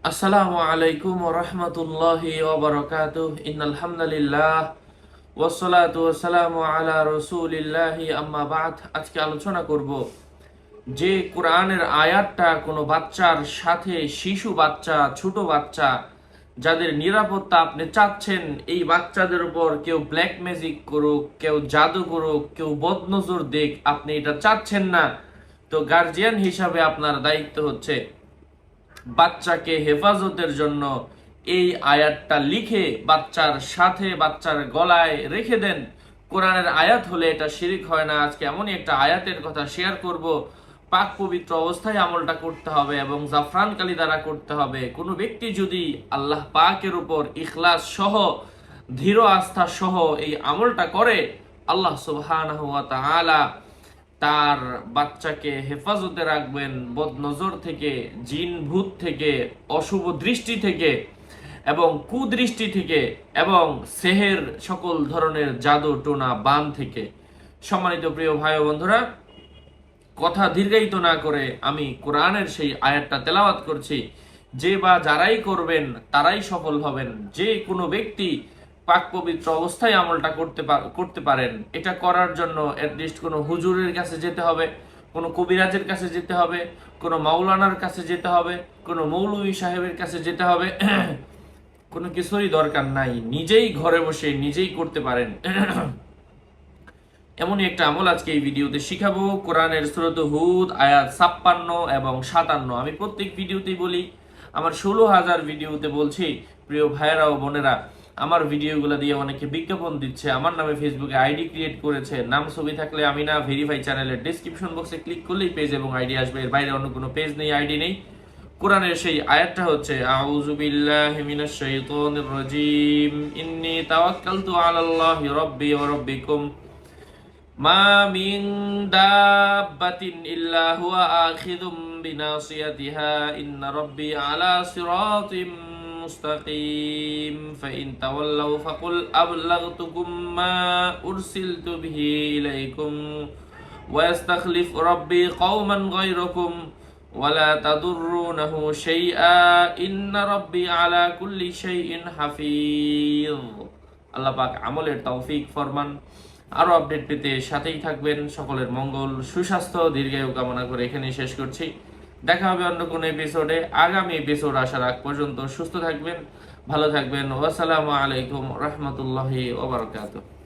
আসসালামু আলাইকুম ওয়া রাহমাতুল্লাহি ওয়া বারাকাতুহু ইন্নাল হামদুলিল্লাহ ওয়াসসালাতু ওয়াসসালামু আলা রাসূলিল্লাহি আম্মা বা'দ। আজকে আলোচনা করব যে কোরআনের আয়াতটা কোনো বাচ্চার সাথে, শিশু বাচ্চা, ছোট বাচ্চা যাদের নিরাপত্তা আপনি চাচ্ছেন, এই বাচ্চাদের উপর কেউ ব্ল্যাক ম্যাজিক করুক, কেউ জাদু করুক, কেউ বদনজর দিক, আপনি এটা চাচ্ছেন না। তো গার্জিয়ান হিসাবে আপনার দায়িত্ব হচ্ছে বাচ্চাকে হেফাজতের জন্য এই আয়াতটা লিখে বাচ্চার সাথে, বাচ্চার গলায় রেখে দেন। কোরআনের আয়াত হলে এটা শিরিক হয় না। আজকে এমনই একটা আয়াতের কথা শেয়ার করব। পাক পবিত্র অবস্থায় আমলটা করতে হবে এবং জাফরান কালি দ্বারা করতে হবে। কোনো ব্যক্তি যদি আল্লাহ পাকের উপর ইখলাস সহ, দৃঢ় আস্থা সহ এই আমলটা করে, আল্লাহ সুবহানাহু ওয়া তাআলা তার বাচ্চাকে হেফাজতে রাখবেন বদনজর থেকে, জিন ভূত থেকে, অশুভ দৃষ্টি থেকে এবং কুদৃষ্টি থেকে এবং সেহের সকল ধরনের জাদু টোনা বান থেকে। সম্মানিত প্রিয় ভাই ও বন্ধুরা, কথা দীর্ঘায়িত না করে আমি কোরআনের সেই আয়াতটা তেলাওয়াত করছি। যে বা যারাই করবেন তারাই সফল হবেন। যে কোনো ব্যক্তি পাক পবিত্র অবস্থায় আমলটা করতে পারেন। এটা করার জন্য অ্যাটলিস্ট কোনো হুজুরের কাছে যেতে হবে, কোনো কবিরাজের কাছে যেতে হবে, কোনো মাওলানার কাছে যেতে হবে, কোনো মৌলভী সাহেবের কাছে যেতে হবে। কোনো কিছুরই দরকার নাই, নিজেই ঘরে বসে নিজেই করতে পারেন। এমনই একটা আমল আজকে এই ভিডিওতে শিখাবো। কোরআনের সূরা হুদ আয়াত 56 এবং 57। আমি প্রত্যেক ভিডিওতেই বলি, আমার 16,000 ভিডিওতে বলছি, প্রিয় ভাইয়েরা ও বোনেরা, আমার ভিডিওগুলো দিয়ে অনেকে বিজ্ঞাপন দিচ্ছে, আমার নামে ফেসবুকে আইডি ক্রিয়েট করেছে। নাম ছবি থাকলে আমি না ভেরিফাই চ্যানেলের ডেসক্রিপশন বক্সে ক্লিক করলেই পেজ এবং আইডি আসবে। এর বাইরে অন্য কোনো পেজ নেই, আইডি নেই। কোরআনের সেই আয়াতটা হচ্ছে আউযু বিল্লাহি মিনাশ শাইতানির রাজীম ইন্নী তাওয়াক্কালতু আলাল্লাহি রাব্বি ওয়া রাব্বিকুম মা মিন দাব্বাতিন ইল্লা হুয়া আখিযুম বিনাসিয়াতিহা ইন্না রাব্বি আলা সিরাতিম মুস্তাকিম ফাইন তাওয়াল্লাউ ফাকুল আবলাগতুকুম মা উরসিলতু বিহি ইলাইকুম ওয়া ইস্তাখলিফ রাব্বি কওমান গায়রাকুম ওয়ালা তাদুররুনাহু শাইআ ইন্না রাব্বি আলা কুল্লি শাইইন হাফিজ। আল্লাহ পাক আমলের তৌফিক ফরমান। আরো আপডেট পেতে সাথেই থাকবেন। সকলের মঙ্গল, সুস্বাস্থ্য, দীর্ঘায়ু কামনা করে এখানেই শেষ করছি। দেখা হবে অন্য কোনো এপিসোডে। আগামী এপিসোড আসার আগ পর্যন্ত সুস্থ থাকবেন, ভালো থাকবেন। ওয়াসসালামু আলাইকুম রহমতুল্লাহি ওয়া বারাকাতুহু।